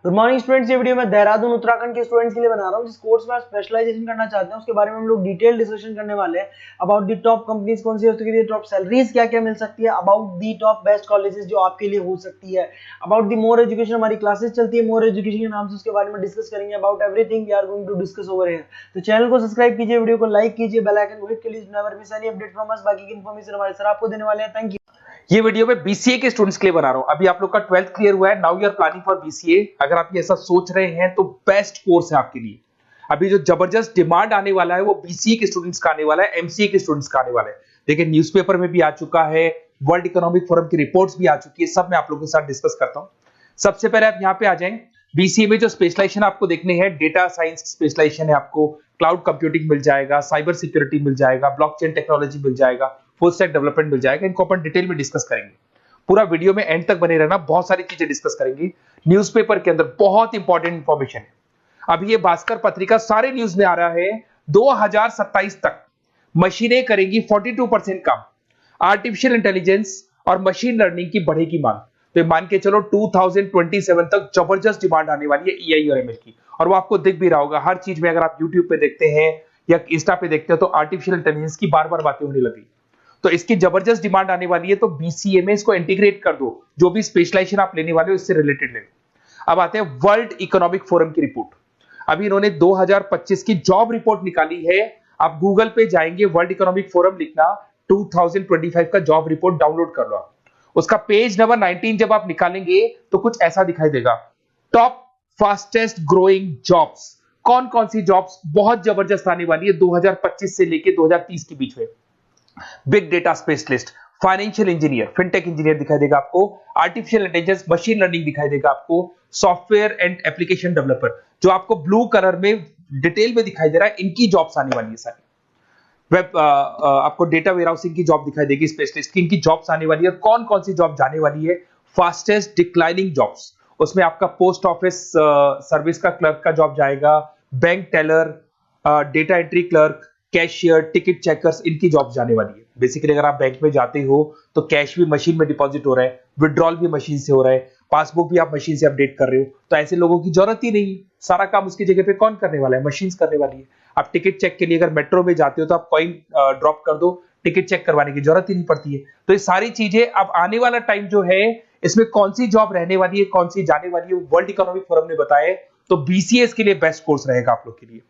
Good morning students. ये video मैं देहरादून उत्तराखंड के स्टूडेंट्स के लिए बना रहा हूँ जिस कोर्स में आप स्पेशलाइजेशन करना चाहते हैं उसके बारे में हम लोग डिटेल डिस्कशन करने वाले हैं। अबाउट दी टॉप कंपनीज कौन सी है, उसके लिए टॉप सैलरीज क्या क्या मिल सकती है, about the top best colleges जो आपके लिए हो सकती है, अबाउट दी मोर एजुकेशन, हमारी क्लासेस चलती है मोर एजुकेशन के नाम से, उसके बारे में डिस्कस करेंगे। About everything we are going to discuss over here. तो चैनल को सब्सक्राइब कीजिए, वीडियो को लाइक कीजिए, बेल आइकन को हिट कीजिए, never miss any update from us. बाकी की इन्फॉर्मेशन हमारे सर आपको देने वाले हैं। Thank you. ये वीडियो में बीसीए के स्टूडेंट्स के लिए बना रहा हूं। अभी आप लोग का 12th क्लियर हुआ है, now you are planning for BCA. अगर आप ये ऐसा सोच रहे हैं तो बेस्ट कोर्स है आपके लिए। अभी जो जबरदस्त डिमांड आने वाला है वो बीसीए के स्टूडेंट्स का आने वाला है, एमसीए के स्टूडेंट्स का आने वाला है। देखिए न्यूज़पेपर में भी आ चुका है, वर्ल्ड इकोनॉमिक फोरम की रिपोर्ट्स भी आ चुकी है, सब मैं आप लोगों के साथ डिस्कस करता हूं। सबसे पहले आप यहाँ पे आ जाएं। बीसीए में जो स्पेशलाइजेशन आपको देखने हैं, डेटा साइंस स्पेशलाइजेशन है, आपको क्लाउड कंप्यूटिंग मिल जाएगा, साइबर सिक्योरिटी मिल जाएगा, ब्लॉकचेन टेक्नोलॉजी मिल जाएगा, फुल स्टैक डेवलपमेंट मिल जाएगा। इनको अपन डिटेल में डिस्कस करेंगे। पूरा वीडियो में एंड तक बने रहना, बहुत सारी चीजें डिस्कस करेंगे। न्यूज़पेपर के अंदर बहुत इंपॉर्टेंट इंफॉर्मेशन है। अभी ये भास्कर पत्रिका सारे न्यूज में आ रहा है, 2027 तक मशीनें करेंगी 42% काम। आर्टिफिशियल इंटेलिजेंस और मशीन लर्निंग की बढ़ेगी मांग। तो ये मान के चलो 2027 तक जबरदस्त डिमांड आने वाली है एआई और एमएल की। और वो आपको दिख भी रहा होगा हर चीज में। अगर आप यूट्यूब पे देखते हैं या इंस्टा पे देखते हो तो आर्टिफिशियल इंटेलिजेंस की बार बार बातें होने लगी। तो इसकी जबरदस्त डिमांड आने वाली है। तो बीसीए में इसको इंटीग्रेट कर दो, जो भी स्पेशलाइजेशन आप लेने वाले हो इससे रिलेटेड ले लो। अब आते हैं वर्ल्ड इकोनॉमिक फोरम की रिपोर्ट। अभी इन्होंने 2025 की जॉब रिपोर्ट निकाली है। आप गूगल पे जाएंगे, वर्ल्ड इकोनॉमिक फोरम लिखना, 2025 का जॉब रिपोर्ट डाउनलोड कर लो। उसका पेज नंबर 19 जब आप निकालेंगे तो कुछ ऐसा दिखाई देगा, टॉप फास्टेस्ट ग्रोइंग जॉब्स। कौन कौन सी जॉब्स बहुत जबरदस्त आने वाली है 2025 से लेके 2030 के बीच में। Big data specialist, financial engineer, fintech engineer दिखाई देगा आपको, आर्टिफिशियल इंटेलिजेंस मशीन लर्निंग दिखाई देगा आपको, सॉफ्टवेयर एंड एप्लीकेशन डेवलपर, जो आपको ब्लू कलर में डिटेल में दिखाई दे रहा है, इनकी जॉब्स आने वाली है सारी। वेब आपको डेटा वेयरहाउसिंग की जॉब दिखाई देगी, स्पेशलिस्ट की, इनकी जॉब्स आने वाली है। कौन कौन सी जॉब जाने वाली है, फास्टेस्ट डिक्लाइनिंग जॉब्स, उसमें आपका पोस्ट ऑफिस सर्विस का क्लर्क का जॉब जाएगा, bank teller, data entry clerk, cashier, ticket checkers, इनकी जॉब जाने वाली है। बेसिकली अगर आप बैंक में जाते हो तो कैश भी मशीन में डिपॉजिट हो रहा है, विड्रॉल भी मशीन से हो रहा है, पासबुक भी आप मशीन से अपडेट कर रहे हो, तो ऐसे लोगों की जरूरत ही नहीं। सारा काम उसकी जगह पे कौन करने वाला है, मशीन करने वाली है। आप टिकट चेक के लिए अगर मेट्रो में जाते हो तो आप कॉइन ड्रॉप कर दो, टिकट चेक करवाने की जरूरत ही नहीं पड़ती है। तो ये सारी चीजें अब आने वाला टाइम जो है, इसमें कौन सी जॉब रहने वाली है, कौन सी जाने वाली है, वर्ल्ड इकोनॉमिक फोरम ने बताया। तो बीसीएस के लिए बेस्ट कोर्स रहेगा आप लोग के लिए।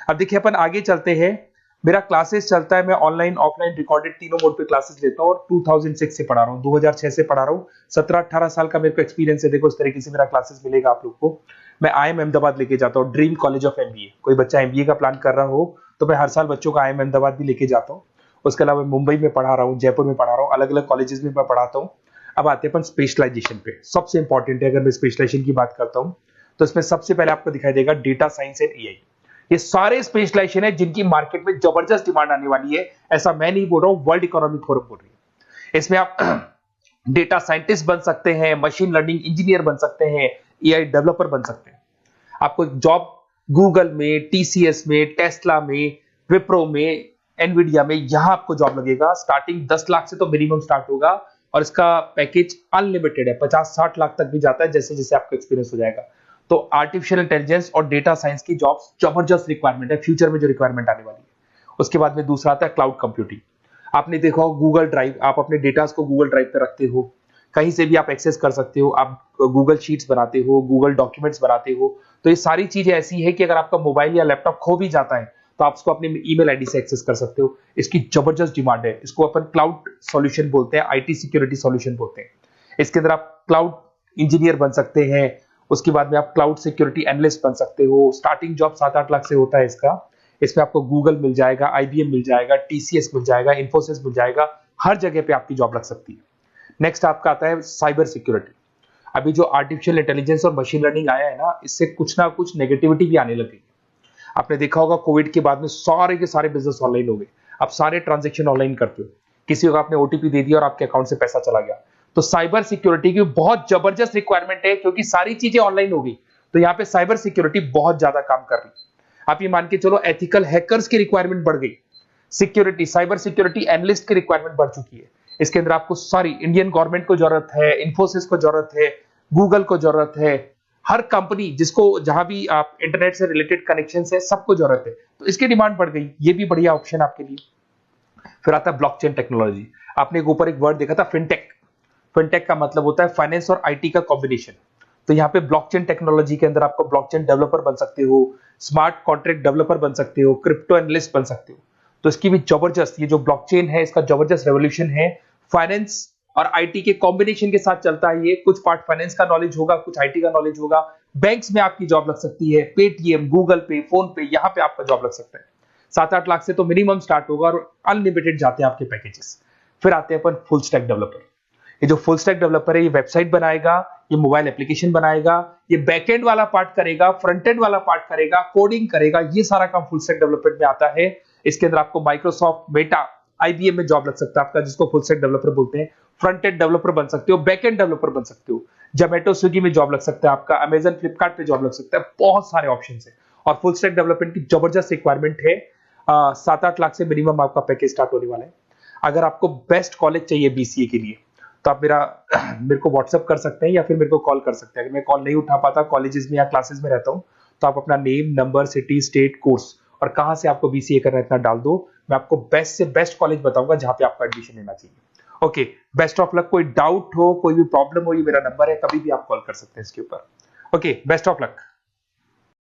अब देखिए अपन आगे चलते हैं। मेरा क्लासेस चलता है, मैं ऑनलाइन ऑफलाइन रिकॉर्डेड तीनों मोड पे क्लासेस लेता हूं और 2006 से पढ़ा रहा हूं, 2006 से पढ़ा रहा हूं। 17-18 साल का मेरे को एक्सपीरियंस है। देखो इस तरीके से मेरा क्लासेस मिलेगा आप लोग को। मैं आईएम अहमदाबाद लेके जाता हूं, ड्रीम कॉलेज ऑफ एमबीए। कोई बच्चा एमबीए का प्लान कर रहा हो तो मैं हर साल बच्चों का आईएम अहमदाबाद भी लेके जाता हूं। उसके अलावा मुंबई में पढ़ा रहा हूँ, जयपुर में पढ़ा रहा हूँ, अलग अलग कॉलेजेस में मैं पढ़ाता हूँ। अब आते हैं अपन स्पेशलाइजेशन पे। सबसे इंपॉर्टेंट है, अगर मैं स्पेशलाइजेशन की बात करता हूँ तो इसमें सबसे पहले आपको दिखाई देगा डेटा साइंस एंड एआई। ये सारे स्पेशलाइजेशन है जिनकी मार्केट में जबरदस्त डिमांड आने वाली है। ऐसा मैं नहीं बोल रहा हूं, वर्ल्ड इकोनॉमिक फोरम बोल रही है। इसमें आप डेटा साइंटिस्ट बन सकते हैं, मशीन लर्निंग इंजीनियर बन सकते हैं, एआई डेवलपर बन सकते हैं। आपको जॉब गूगल में, टीसीएस में, टेस्ला में, विप्रो में, एनवीडिया में, यहां आपको जॉब लगेगा। स्टार्टिंग 10 लाख से तो मिनिमम स्टार्ट होगा और इसका पैकेज अनलिमिटेड है, 50-60 लाख तक भी जाता है जैसे जैसे आपका एक्सपीरियंस हो जाएगा। तो आर्टिफिशियल इंटेलिजेंस और डेटा साइंस की जॉब्स जबरदस्त रिक्वायरमेंट है, फ्यूचर में जो रिक्वायरमेंट आने वाली है। उसके बाद में दूसरा आता है क्लाउड कंप्यूटिंग। आपने देखा हो गूगल ड्राइव, आप अपने डेटा को गूगल ड्राइव पे रखते हो, कहीं से भी आप एक्सेस कर सकते हो। आप गूगल शीट्स बनाते हो, गूगल डॉक्यूमेंट्स बनाते हो। तो ये सारी चीजें ऐसी है कि अगर आपका मोबाइल या लैपटॉप खो भी जाता है तो आप उसको अपने ईमेल आईडी से एक्सेस कर सकते हो। इसकी जबरदस्त डिमांड है। इसको अपन क्लाउड सॉल्यूशन बोलते हैं, आईटी सिक्योरिटी सॉल्यूशन बोलते हैं। इसके अंदर आप क्लाउड इंजीनियर बन सकते हैं। उसके बाद में आप क्लाउड सिक्योरिटी एनालिस्ट बन सकते हो। स्टार्टिंग जॉब 7-8 लाख से होता है इसका। इसमें आपको गूगल मिल जाएगा, आईबीएम मिल जाएगा, टीसीएस मिल जाएगा, इन्फोसिस मिल जाएगा, हर जगह पे आपकी जॉब लग सकती है। नेक्स्ट आपका आता है साइबर सिक्योरिटी। अभी जो आर्टिफिशियल इंटेलिजेंस और मशीन लर्निंग आया है ना, इससे कुछ ना कुछ नेगेटिविटी भी आने लगी। आपने देखा होगा कोविड के बाद में सारे के सारे बिजनेस ऑनलाइन हो गए। आप सारे ट्रांजेक्शन ऑनलाइन करते हो, किसी को आपने ओटीपी दे दिया और आपके अकाउंट से पैसा चला गया। तो साइबर सिक्योरिटी की बहुत जबरदस्त रिक्वायरमेंट है, क्योंकि सारी चीजें ऑनलाइन हो गई। तो यहाँ पे साइबर सिक्योरिटी बहुत ज्यादा काम कर रही है। आप ये मान के चलो एथिकल हैकर्स की रिक्वायरमेंट बढ़ गई। सिक्योरिटी, साइबर सिक्योरिटी एनालिस्ट की रिक्वायरमेंट बढ़ चुकी है। इसके अंदर आपको सारी इंडियन गवर्नमेंट को जरूरत है, इन्फोसिस को जरूरत है, गूगल को जरूरत है, हर कंपनी जिसको जहां भी आप इंटरनेट से रिलेटेड कनेक्शन है सबको जरूरत है, तो इसकी डिमांड बढ़ गई, ये भी बढ़िया ऑप्शन आपके लिए। फिर आता है ब्लॉकचेन टेक्नोलॉजी। आपने ऊपर एक वर्ड देखा था फिनटेक। फिनटेक का मतलब होता है फाइनेंस और आईटी का कॉम्बिनेशन। तो यहाँ पे ब्लॉकचेन टेक्नोलॉजी के अंदर आपको ब्लॉकचेन डेवलपर बन सकते हो, स्मार्ट कॉन्ट्रैक्ट डेवलपर बन सकते हो, क्रिप्टो एनालिस्ट बन सकते हो। तो इसकी भी जबरदस्त, ये जो ब्लॉकचेन है इसका जबरदस्त रेवोल्यूशन है। फाइनेंस और आईटी के कॉम्बिनेशन के साथ चलता है ये। कुछ पार्ट फाइनेंस का नॉलेज होगा, कुछ आईटी का नॉलेज होगा। बैंक्स में आपकी जॉब लग सकती है, पेटीएम, गूगल पे, फोन पे, यहाँ पे आपका जॉब लग सकता है। 7-8 लाख से तो मिनिमम स्टार्ट होगा और अनलिमिटेड जाते हैं आपके पैकेजेस। फिर आते हैं अपन फुल स्टैक डेवलपर। ये जो फुल स्टैक डेवलपर है ये वेबसाइट बनाएगा, ये मोबाइल एप्लीकेशन बनाएगा, ये बैकएंड वाला पार्ट करेगा, फ्रंट एंड वाला पार्ट करेगा, कोडिंग करेगा, ये सारा काम फुल स्टैक डेवलपमेंट में आता है। इसके अंदर आपको माइक्रोसॉफ्ट, मेटा, आईबीएम में जॉब लग सकता है आपका, जिसको फुल स्टैक डेवलपर बोलते हैं। फ्रंट एंड डेवलपर बन सकते हो, बैक एंड डेवलपर बन सकते हो, जोमेटो, स्विगी में जॉब लग सकता है आपका, अमेजन, फ्लिपकार्ट पे जॉब लग सकता है। बहुत सारे ऑप्शन है और फुल स्टैक डेवलपमेंट की जबरदस्त रिक्वायरमेंट है। 7-8 लाख से मिनिमम आपका पैकेज स्टार्ट होने वाला है। अगर आपको बेस्ट कॉलेज चाहिए बीसीए के लिए तो आप मेरे को व्हाट्सएप कर सकते हैं या फिर मेरे को कॉल कर सकते हैं। अगर मैं कॉल नहीं उठा पाता, कॉलेजेस में या क्लासेस में रहता हूं, तो आप अपना name, number, city, state, course और कहां से आपको बीसीए करना है इतना डाल दो। मैं आपको बेस्ट से बेस्ट कॉलेज बताऊंगा जहां पे आपका एडमिशन लेना चाहिए। Okay, best of luck. कोई डाउट हो, कोई भी प्रॉब्लम हो, ये मेरा नंबर है, कभी भी आप कॉल कर सकते हैं इसके ऊपर। Okay, best of luck.